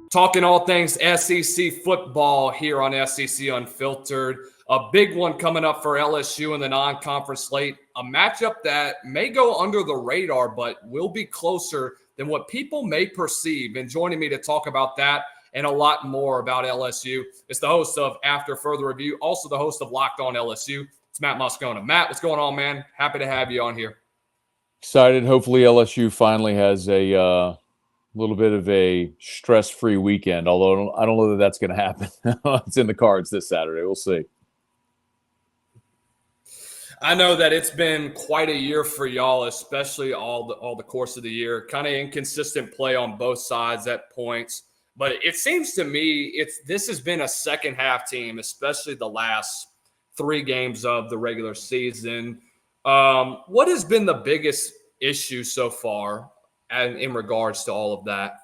Talking all things SEC football here on SEC Unfiltered. A big one coming up for LSU in the non-conference slate. A matchup that may go under the radar, but will be closer than what people may perceive. And joining me to talk about that and a lot more about LSU is the host of After Further Review, also the host of Locked On LSU. It's Matt Moscona. Matt, what's going on, man? Happy to have you on here. Excited. Hopefully LSU finally has a little bit of a stress-free weekend, although I don't know that that's going to happen. It's in the cards this Saturday. We'll see. I know that it's been quite a year for y'all, especially all the course of the year. Kind of inconsistent play on both sides at points. But it seems to me this has been a second-half team, especially the last 3 games of the regular season. What has been the biggest issue so far in regards to all of that?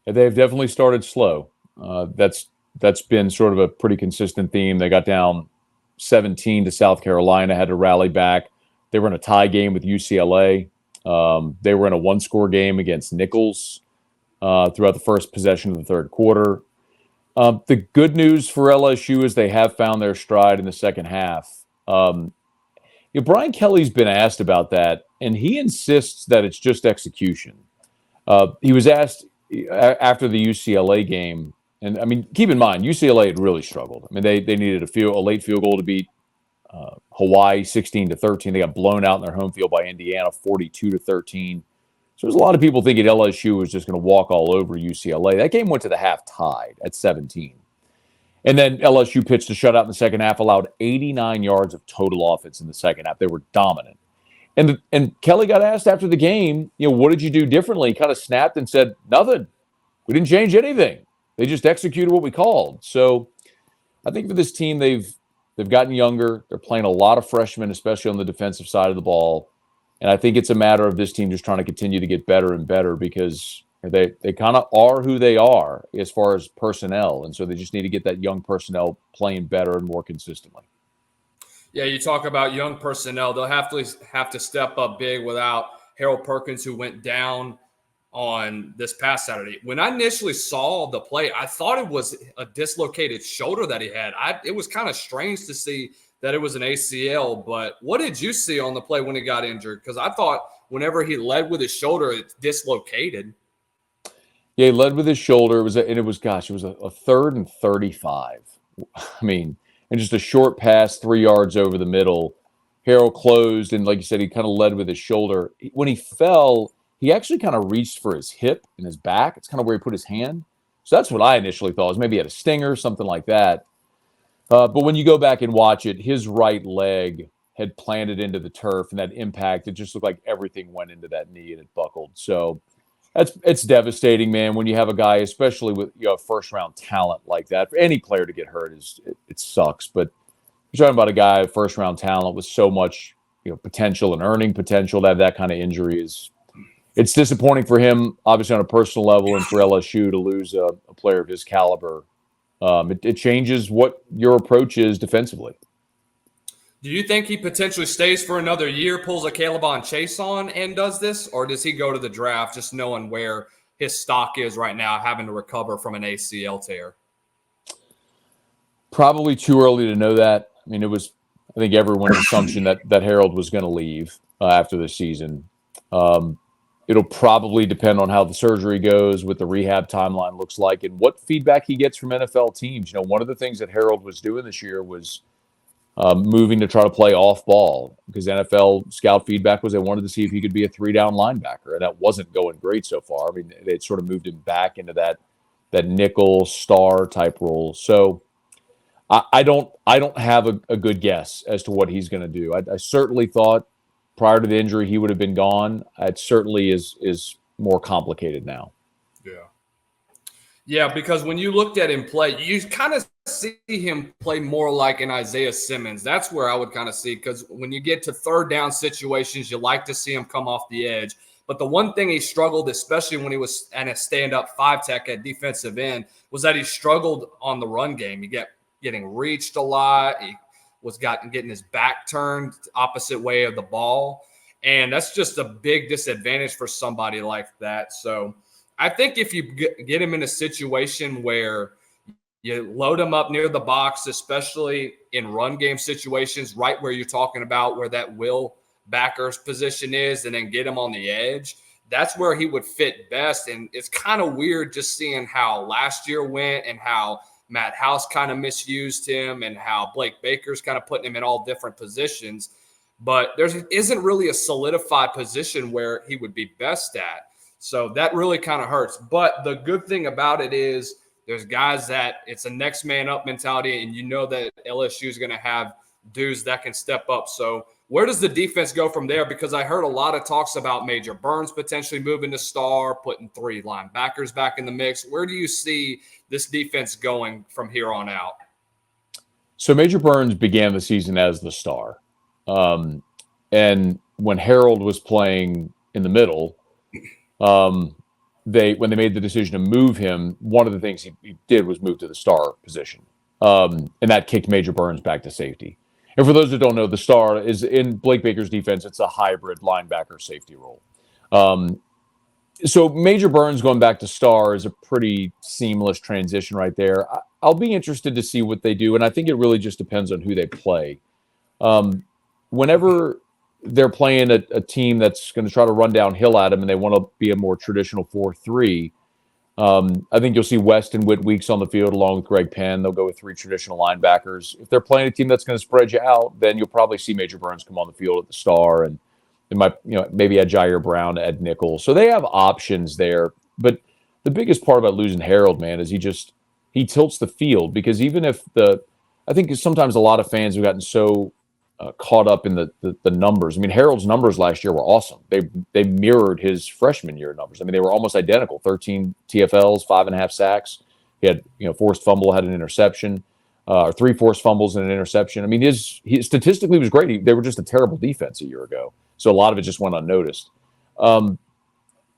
They've definitely started slow. That's been sort of a pretty consistent theme. They got down 17 to South Carolina, had to rally back. They were in a tie game with UCLA. They were in a 1-score game against Nicholls throughout the first possession of the third quarter. The good news for LSU is they have found their stride in the second half. Brian Kelly's been asked about that, and he insists that it's just execution. He was asked after the UCLA game, and I mean, keep in mind, UCLA had really struggled. I mean, they needed a late field goal to beat Hawaii 16-13. They got blown out in their home field by Indiana 42-13. So there's a lot of people thinking LSU was just going to walk all over UCLA. That game went to the half tied at 17. And then LSU pitched a shutout in the second half, allowed 89 yards of total offense in the second half. They were dominant. And Kelly got asked after the game, what did you do differently? He kind of snapped and said, nothing. We didn't change anything. They just executed what we called. So I think for this team, they've gotten younger. They're playing a lot of freshmen, especially on the defensive side of the ball. And I think it's a matter of this team just trying to continue to get better and better because they kind of are who they are as far as personnel. And so they just need to get that young personnel playing better and more consistently. Yeah, you talk about young personnel. They'll have to step up big without Harold Perkins, who went down on this past Saturday. When I initially saw the play, I thought it was a dislocated shoulder that he had. It was kind of strange to see that it was an ACL, but what did you see on the play when he got injured? Because I thought whenever he led with his shoulder, it's dislocated. Yeah, he led with his shoulder. It was a 3rd and 35. I mean, and just a short pass 3 yards over the middle. Harold closed, and like you said, he kind of led with his shoulder. When he fell, he actually kind of reached for his hip and his back. It's kind of where he put his hand. So that's what I initially thought, was maybe he had a stinger, something like that. But when you go back and watch it, his right leg had planted into the turf, and that impact, it just looked like everything went into that knee and it buckled. So it's devastating, man, when you have a guy, especially with first-round talent like that. For any player to get hurt, it sucks. But you're talking about a guy, first-round talent with so much potential and earning potential, to have that kind of injury it's disappointing for him, obviously on a personal level, and for LSU to lose a player of his caliber. It changes what your approach is defensively. Do you think he potentially stays for another year, pulls a Caleb Chase on, and does this? Or does he go to the draft just knowing where his stock is right now, having to recover from an ACL tear? Probably too early to know that. I mean, I think everyone's assumption that Harold was going to leave after the season. It'll probably depend on how the surgery goes, what the rehab timeline looks like, and what feedback he gets from NFL teams. One of the things that Harold was doing this year was moving to try to play off ball, because NFL scout feedback was they wanted to see if he could be a 3-down linebacker, and that wasn't going great so far. I mean, they'd sort of moved him back into that nickel star type role. So I don't have a good guess as to what he's going to do. I certainly thought prior to the injury he would have been gone. It certainly is more complicated now. Yeah, because when you looked at him play, you kind of see him play more like an Isaiah Simmons. That's where I would kind of see, because when you get to third down situations, you like to see him come off the edge. But the one thing he struggled, especially when he was at a stand-up 5-tech at defensive end, was that he struggled on the run game. He kept getting reached a lot. He was getting his back turned opposite way of the ball. And that's just a big disadvantage for somebody like that. So I think if you get him in a situation where you load him up near the box, especially in run game situations, right where you're talking about where that will backer's position is, and then get him on the edge, that's where he would fit best. And it's kind of weird just seeing how last year went and how Matt House kind of misused him and how Blake Baker's kind of putting him in all different positions. But there isn't really a solidified position where he would be best at. So that really kind of hurts. But the good thing about it is there's guys that it's a next man up mentality, and you know that LSU is going to have dudes that can step up. So where does the defense go from there? Because I heard a lot of talks about Major Burns potentially moving to star, putting 3 linebackers back in the mix. Where do you see this defense going from here on out? So Major Burns began the season as the star. And when Harold was playing in the middle, when they made the decision to move him, one of the things he did was move to the star position. And that kicked Major Burns back to safety. And for those that don't know, the star is in Blake Baker's defense. It's a hybrid linebacker safety role. So Major Burns going back to star is a pretty seamless transition right there. I'll be interested to see what they do. And I think it really just depends on who they play. Whenever they're playing a team that's going to try to run downhill at them and they want to be a more traditional 4-3, I think you'll see Weston Witt Weeks on the field along with Greg Penn. They'll go with 3 traditional linebackers. If they're playing a team that's going to spread you out, then you'll probably see Major Burns come on the field at the star, and they might, maybe add Jair Brown, add nickel. So they have options there. But the biggest part about losing Harold, man, is he tilts the field, because even if I think sometimes a lot of fans have gotten so caught up in the numbers. I mean, Harold's numbers last year were awesome. They mirrored his freshman year numbers. I mean, they were almost identical. 13 TFLs, 5.5 sacks. He had, forced fumble, had an interception, or 3 forced fumbles and an interception. I mean, he statistically was great. They were just a terrible defense a year ago. So a lot of it just went unnoticed.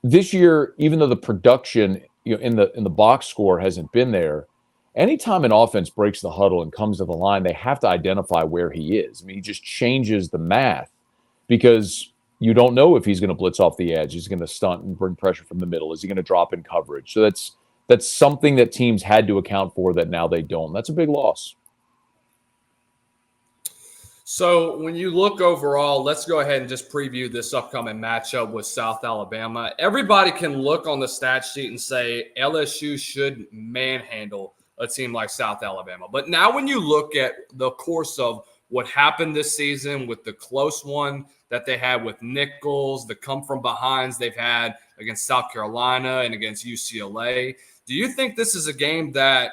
This year, even though the production, in the box score hasn't been there, anytime an offense breaks the huddle and comes to the line, they have to identify where he is. I mean, he just changes the math, because you don't know if he's going to blitz off the edge. He's going to stunt and bring pressure from the middle. Is he going to drop in coverage? So that's something that teams had to account for that now they don't. That's a big loss. So when you look overall, let's go ahead and just preview this upcoming matchup with South Alabama. Everybody can look on the stat sheet and say LSU should manhandle a team like South Alabama. But now when you look at the course of what happened this season with the close one that they had with Nichols, the come from behinds they've had against South Carolina and against UCLA, do you think this is a game that,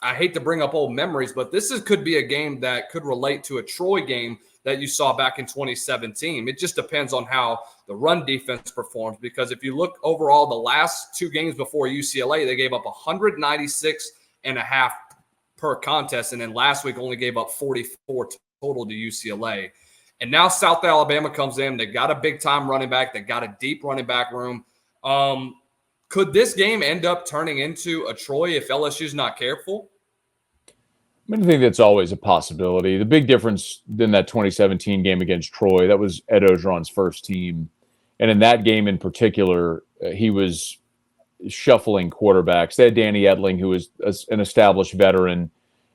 I hate to bring up old memories, but could be a game that could relate to a Troy game that you saw back in 2017? It just depends on how the run defense performs, because if you look overall, the last 2 games before UCLA, they gave up 196.5 per contest, and then last week only gave up 44 total to UCLA. And now South Alabama comes in. They got a big-time running back. They got a deep running back room. Could this game end up turning into a Troy if LSU's not careful? I think that's always a possibility. The big difference in that 2017 game against Troy, that was Ed Ogeron's first team. And in that game in particular, he was shuffling quarterbacks. They had Danny Etling, who was an established veteran,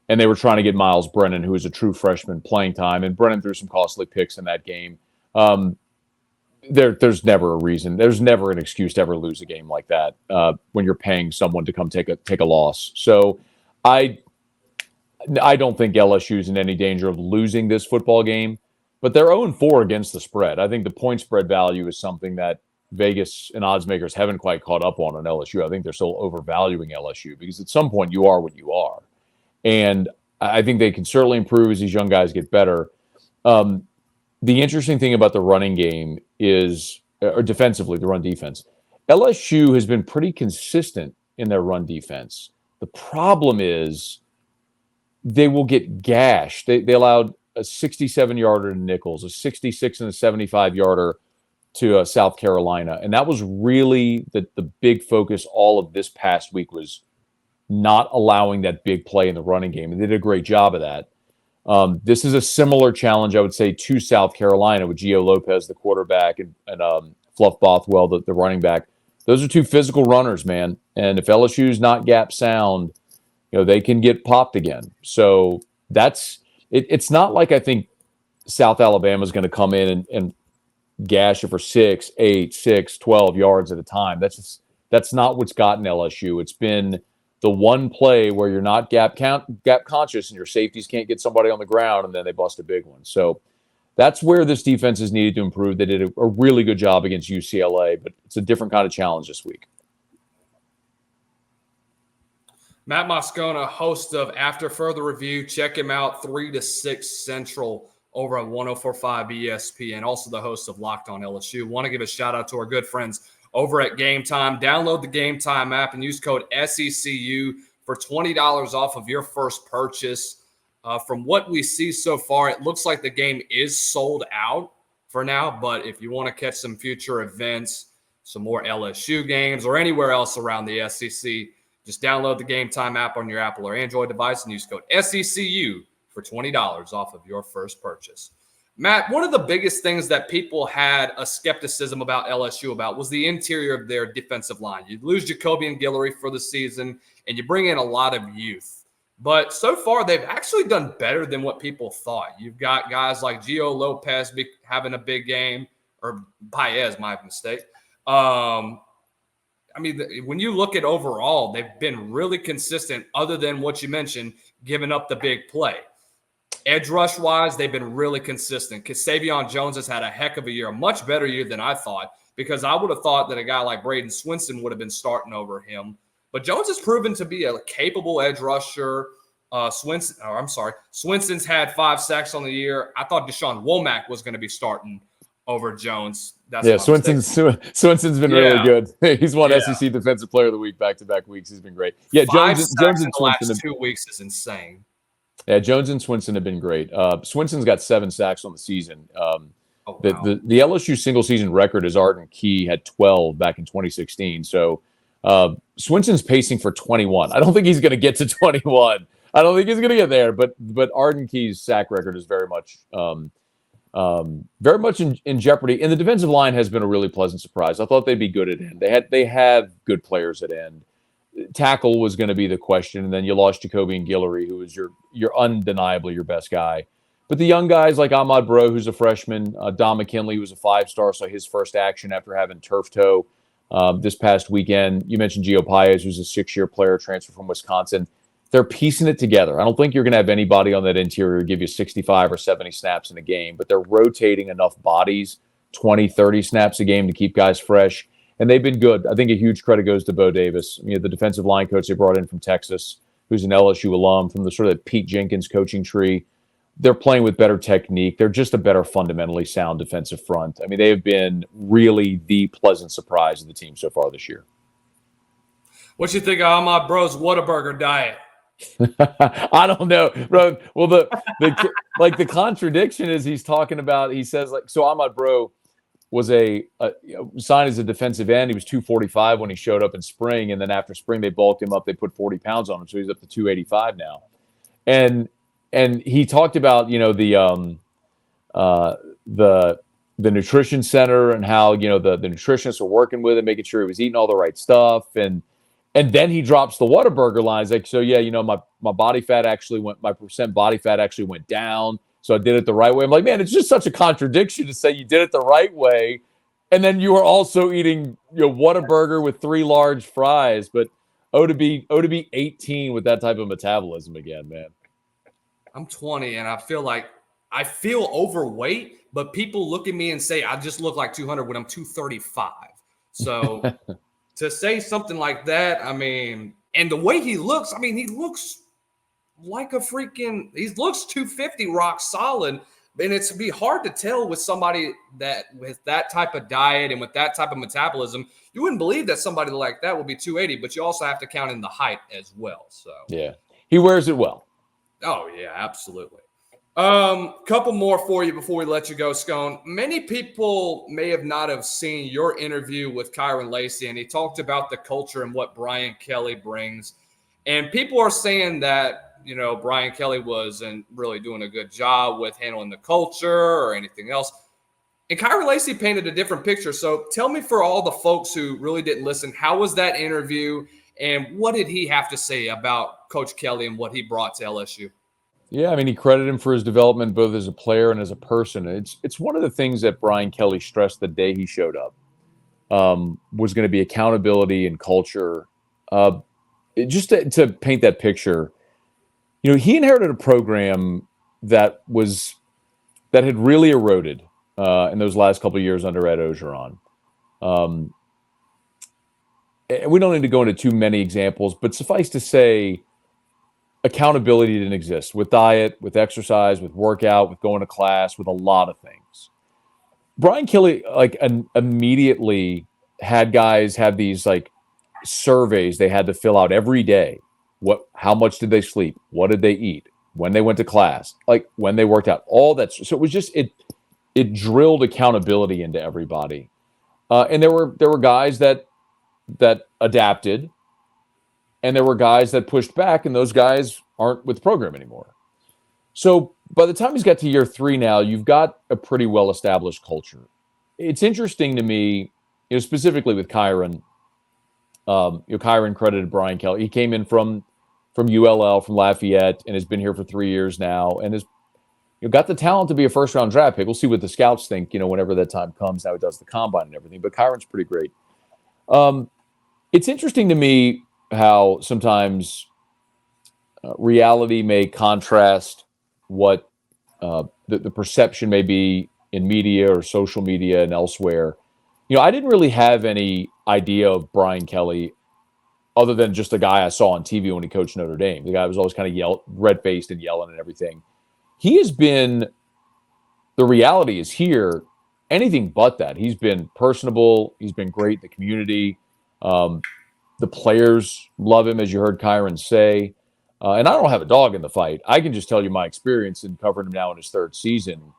and they were trying to get Miles Brennan, who was a true freshman, playing time. And Brennan threw some costly picks in that game. There's never a reason. There's never an excuse to ever lose a game like that when you're paying someone to come take a loss. So I don't think LSU is in any danger of losing this football game, but they're 0-4 against the spread. I think the point spread value is something that Vegas and odds makers haven't quite caught up on LSU. I think they're still overvaluing LSU, because at some point you are what you are. And I think they can certainly improve as these young guys get better. The interesting thing about the running game is, or defensively, the run defense, LSU has been pretty consistent in their run defense. The problem is they will get gashed. They allowed a 67-yarder to Nichols, a 66 and a 75-yarder to South Carolina. And that was really the big focus all of this past week, was not allowing that big play in the running game. And they did a great job of that. This is a similar challenge, I would say, to South Carolina with Gio Lopez, the quarterback, and Fluff Bothwell, the running back. Those are two physical runners, man. And if LSU's not gap sound, they can get popped again. So that's it. It's not like I think South Alabama's going to come in and gash it for 6, 8, 6, 12 yards at a time. That's not what's gotten LSU. It's been the one play where you're not gap conscious and your safeties can't get somebody on the ground, and then they bust a big one. So that's where this defense is needed to improve. They did a really good job against UCLA, but it's a different kind of challenge this week. Matt Moscona, host of After Further Review. Check him out 3 to 6 Central over on 104.5 ESPN. Also the host of Locked On LSU. Want to give a shout out to our good friends over at GameTime. Download the GameTime app and use code SECU for $20 off of your first purchase. From what we see so far, it looks like the game is sold out for now. But if you want to catch some future events, some more LSU games, or anywhere else around the SEC, just download the GameTime app on your Apple or Android device and use code SECU for $20 off of your first purchase. Matt, one of the biggest things that people had a skepticism about LSU about was the interior of their defensive line. You lose Jacoby and Guillory for the season, and you bring in a lot of youth. But so far, they've actually done better than what people thought. You've got guys like Gio Lopez having a big game, or Baez, my mistake. When you look at overall, they've been really consistent other than what you mentioned, giving up the big play. Edge rush-wise, they've been really consistent. Savion Jones has had a heck of a year, a much better year than I thought, because I would have thought that a guy like Braden Swinson would have been starting over him. But Jones has proven to be a capable edge rusher. Swinson's had 5 sacks on the year. I thought Deshaun Womack was going to be starting over Jones. Swinson's been really good. He's won SEC Defensive Player of the Week back-to-back weeks. He's been great. Yeah, Jones and the last 2 weeks is insane. Yeah, Jones and Swinson have been great. Swinson's got 7 sacks on the season. The LSU single-season record is Arden Key had 12 back in 2016. So Swinson's pacing for 21. I don't think he's going to get to 21. I don't think he's going to get there. But Arden Key's sack record is very much in jeopardy. And the defensive line has been a really pleasant surprise. I thought they'd be good at end. They have good players at end. Tackle was going to be the question, and then you lost Jacoby and Guillory, who is your undeniably your best guy. But the young guys like Ahmad Bro, who's a freshman, Don McKinley, who's a 5-star, so his first action after having turf toe this past weekend. You mentioned Gio Paez, who's a 6-year player transfer from Wisconsin. They're piecing it together. I don't think you're going to have anybody on that interior give you 65 or 70 snaps in a game, but they're rotating enough bodies, 20, 30 snaps a game to keep guys fresh. And they've been good. I think a huge credit goes to Bo Davis, the defensive line coach they brought in from Texas, who's an LSU alum from the sort of Pete Jenkins coaching tree. They're playing with better technique. They're just a better fundamentally sound defensive front. They have been really the pleasant surprise of the team so far this year. What you think of Ahmad Bro's Whataburger diet? I don't know, bro. Well, the contradiction is he says Ahmad Bro was signed as a defensive end. He was 245 when he showed up in spring, and then after spring they bulked him up. They put 40 pounds on him, so he's up to 285 now. And he talked about the nutrition center and how the nutritionists were working with him, making sure he was eating all the right stuff, and then he drops the Whataburger lines my body fat actually my percent body fat actually went down. So I did it the right way. I'm like, man, it's just such a contradiction to say you did it the right way, and then you were also eating Whataburger with 3 large fries. But to be 18 with that type of metabolism again, man. I'm 20, and I feel overweight, but people look at me and say I just look like 200 when I'm 235. So to say something like that, and the way he looks, he looks like he looks 250 rock solid, and it's be hard to tell with somebody that with that type of diet and with that type of metabolism, you wouldn't believe that somebody like that would be 280, but you also have to count in the height as well. So yeah, he wears it well. Oh yeah, absolutely. Couple more for you before we let you go, Scone. Many people may not have seen your interview with Kyron Lacey, and he talked about the culture and what Brian Kelly brings. And people are saying that, Brian Kelly wasn't really doing a good job with handling the culture or anything else. And Kyrie Lacy painted a different picture. So tell me, for all the folks who really didn't listen, how was that interview, and what did he have to say about Coach Kelly and what he brought to LSU? Yeah, I mean, he credited him for his development both as a player and as a person. It's one of the things that Brian Kelly stressed the day he showed up, was going to be accountability and culture. Just to paint that picture, he inherited a program that had really eroded in those last couple of years under Ed Ogeron. We don't need to go into too many examples, but suffice to say, accountability didn't exist with diet, with exercise, with workout, with going to class, with a lot of things. Brian Kelly immediately had guys have these surveys they had to fill out every day. How much did they sleep? What did they eat? When they went to class, when they worked out, all that. So it was just it drilled accountability into everybody. And there were guys that adapted, and there were guys that pushed back, and those guys aren't with the program anymore. So by the time he's got to year 3 now, you've got a pretty well-established culture. It's interesting to me, specifically with Kyron. Kyron credited Brian Kelly. He came in from ULL, from Lafayette, and has been here for 3 years now, and has got the talent to be a first-round draft pick. We'll see what the scouts think, whenever that time comes, how he does the combine and everything. But Kyron's pretty great. It's interesting to me how sometimes reality may contrast what the perception may be in media or social media and elsewhere. I didn't really have any idea of Brian Kelly other than just the guy I saw on TV when he coached Notre Dame. The guy was always kind of red-faced and yelling and everything. He has been, the reality is here, anything but that. He's been personable. He's been great in the community. The players love him, as you heard Kyron say. And I don't have a dog in the fight. I can just tell you my experience in covering him now in his 3rd season.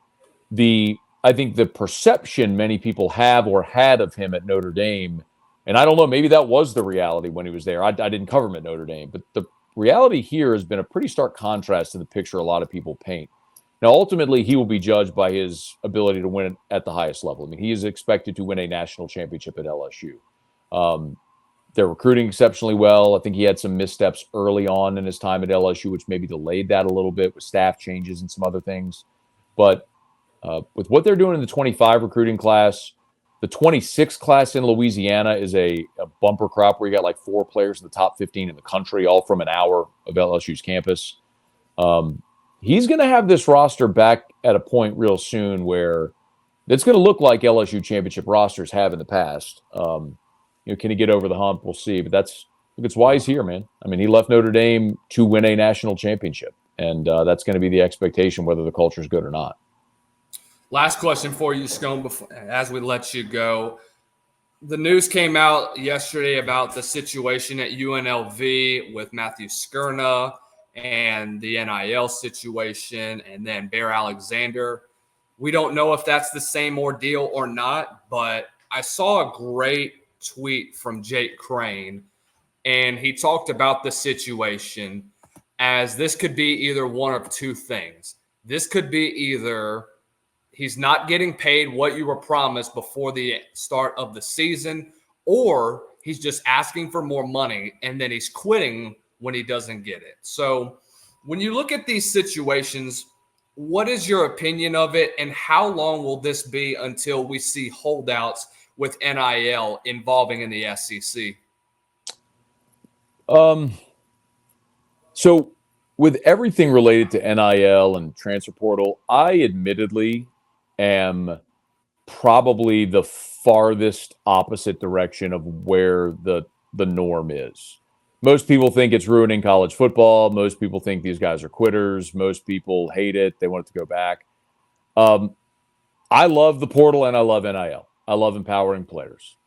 I think the perception many people have or had of him at Notre Dame, and I don't know, maybe that was the reality when he was there. I didn't cover him at Notre Dame, but the reality here has been a pretty stark contrast to the picture a lot of people paint. Now, ultimately, he will be judged by his ability to win at the highest level. I mean, he is expected to win a national championship at LSU. They're recruiting exceptionally well. I think he had some missteps early on in his time at LSU, which maybe delayed that a little bit with staff changes and some other things. But with what they're doing in the 25 recruiting class, the 26 class in Louisiana is a bumper crop where you got 4 players in the top 15 in the country, all from an hour of LSU's campus. He's going to have this roster back at a point real soon where it's going to look like LSU championship rosters have in the past. Can he get over the hump? We'll see. But that's why he's here, man. I mean, he left Notre Dame to win a national championship, and that's going to be the expectation, whether the culture is good or not. Last question for you, Scone, as we let you go. The news came out yesterday about the situation at UNLV with Matthew Skurna and the NIL situation, and then Bear Alexander. We don't know if that's the same ordeal or not, but I saw a great tweet from Jake Crane, and he talked about the situation as this could be either one of two things. This could be either he's not getting paid what you were promised before the start of the season, or he's just asking for more money and then he's quitting when he doesn't get it. So when you look at these situations, what is your opinion of it, and how long will this be until we see holdouts with NIL involving in the SEC? So with everything related to NIL and transfer portal, I admittedly am probably the farthest opposite direction of where the norm is. Most people think it's ruining college football. Most people think these guys are quitters. Most people hate it. They want it to go back. I love the portal and I love NIL. I love empowering players.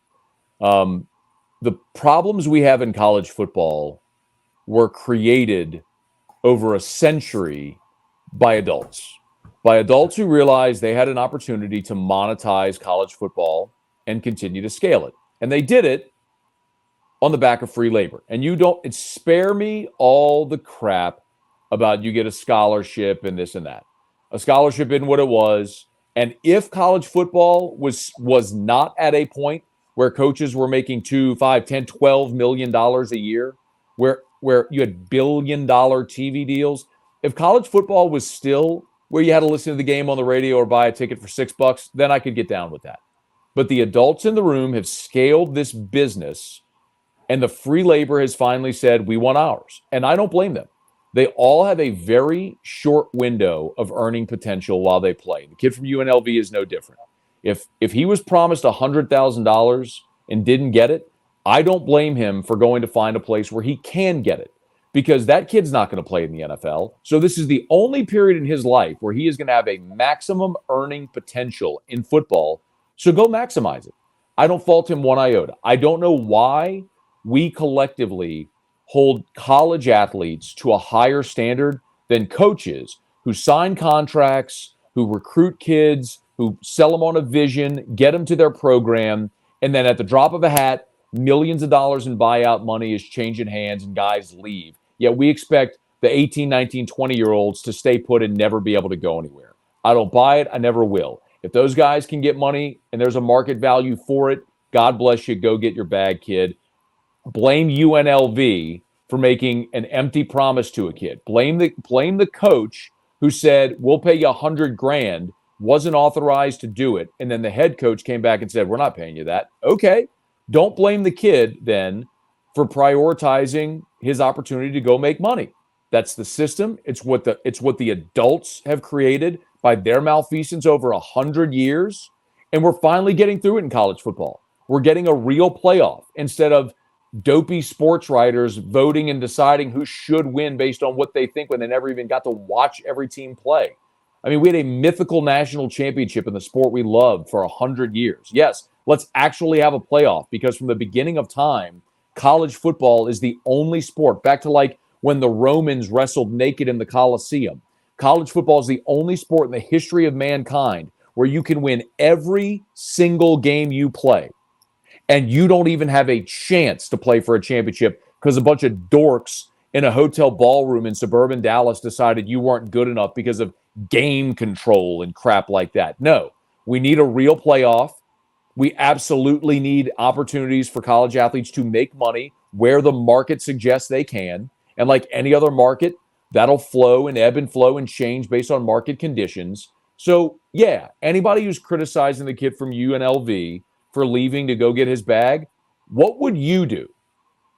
The problems we have in college football were created over a century by adults who realized they had an opportunity to monetize college football and continue to scale it. And they did it on the back of free labor. And spare me all the crap about you get a scholarship and this and that. A scholarship isn't what it was. And if college football was not at a point where coaches were making $2, $5, $10, $12 million a year, where you had billion-dollar TV deals, if college football was still where you had to listen to the game on the radio or buy a ticket for $6, then I could get down with that. But the adults in the room have scaled this business, and the free labor has finally said, we want ours. And I don't blame them. They all have a very short window of earning potential while they play. The kid from UNLV is no different. If he was promised $100,000 and didn't get it, I don't blame him for going to find a place where he can get it, because that kid's not going to play in the NFL. So this is the only period in his life where he is going to have a maximum earning potential in football. So go maximize it. I don't fault him one iota. I don't know why we collectively hold college athletes to a higher standard than coaches who sign contracts, who recruit kids, who sell them on a vision, get them to their program, and then at the drop of a hat, millions of dollars in buyout money is changing hands and guys leave. Yet we expect the 18, 19, 20-year-olds to stay put and never be able to go anywhere. I don't buy it. I never will. If those guys can get money and there's a market value for it, God bless you. Go get your bag, kid. Blame UNLV for making an empty promise to a kid. Blame the coach who said, we'll pay you $100,000, wasn't authorized to do it. And then the head coach came back and said, we're not paying you that. Okay. Don't blame the kid then for prioritizing his opportunity to go make money. That's the system. It's what the adults have created by their malfeasance over 100 years. And we're finally getting through it in college football. We're getting a real playoff instead of dopey sports writers voting and deciding who should win based on what they think when they never even got to watch every team play. I mean, we had a mythical national championship in the sport we loved for 100 years. Yes, let's actually have a playoff, because from the beginning of time, college football is the only sport, back to like when the Romans wrestled naked in the Colosseum. College football is the only sport in the history of mankind where you can win every single game you play, and you don't even have a chance to play for a championship because a bunch of dorks in a hotel ballroom in suburban Dallas decided you weren't good enough because of game control and crap like that. No, we need a real playoff. We absolutely need opportunities for college athletes to make money where the market suggests they can. And like any other market, that'll flow and ebb and flow and change based on market conditions. So, yeah, anybody who's criticizing the kid from UNLV for leaving to go get his bag, what would you do?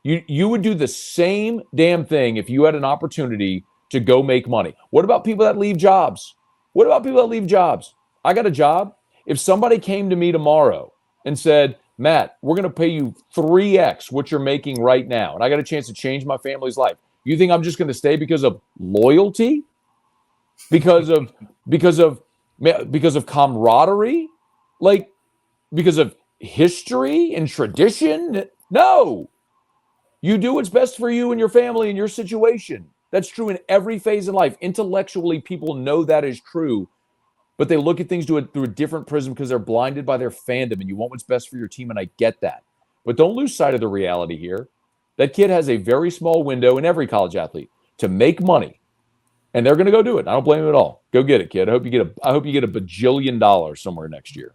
You would do the same damn thing if you had an opportunity to go make money. What about people that leave jobs? What about people that leave jobs? I got a job. If somebody came to me tomorrow and said, Matt, we're going to pay you 3x what you're making right now, and I got a chance to change my family's life, you think I'm just going to stay because of loyalty? Because of camaraderie? Like, because of history and tradition? No. You do what's best for you and your family and your situation. That's true in every phase in life. Intellectually, people know that is true, but they look at things through a different prism because they're blinded by their fandom, and you want what's best for your team, and I get that. But don't lose sight of the reality here. That kid has a very small window in every college athlete to make money, and they're going to go do it. I don't blame him at all. Go get it, kid. I hope you get a bajillion dollars somewhere next year.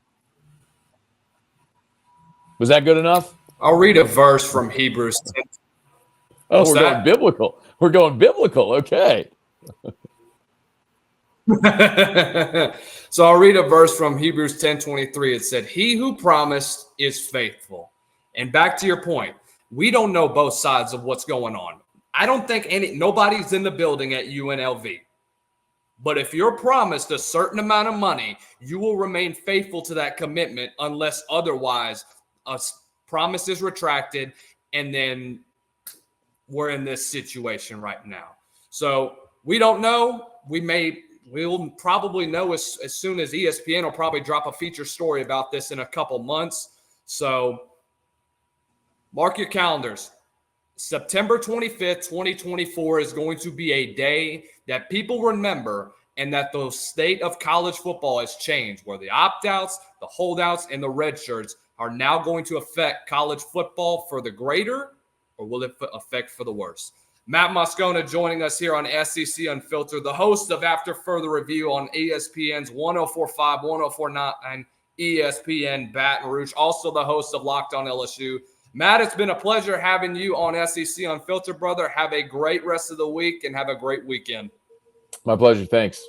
Was that good enough? I'll read a verse from Hebrews 10. Oh, we're going biblical. We're going biblical. Okay. So I'll read a verse from Hebrews 10:23. It said, he who promised is faithful. And back to your point, we don't know both sides of what's going on. I don't think nobody's in the building at UNLV. But if you're promised a certain amount of money, you will remain faithful to that commitment unless otherwise a promise is retracted, and then we're in this situation right now. So we don't know. We'll probably know as soon as ESPN will probably drop a feature story about this in a couple months. So mark your calendars. September 25th, 2024 is going to be a day that people remember, and that the state of college football has changed, where the opt-outs, the holdouts, and the red shirts are now going to affect college football for the greater, or will it affect for the worse? Matt Moscona joining us here on SEC Unfiltered, the host of After Further Review on ESPN's 104.5, 104.9 ESPN Baton Rouge, also the host of Locked on LSU. Matt, it's been a pleasure having you on SEC Unfiltered, brother. Have a great rest of the week and have a great weekend. My pleasure. Thanks.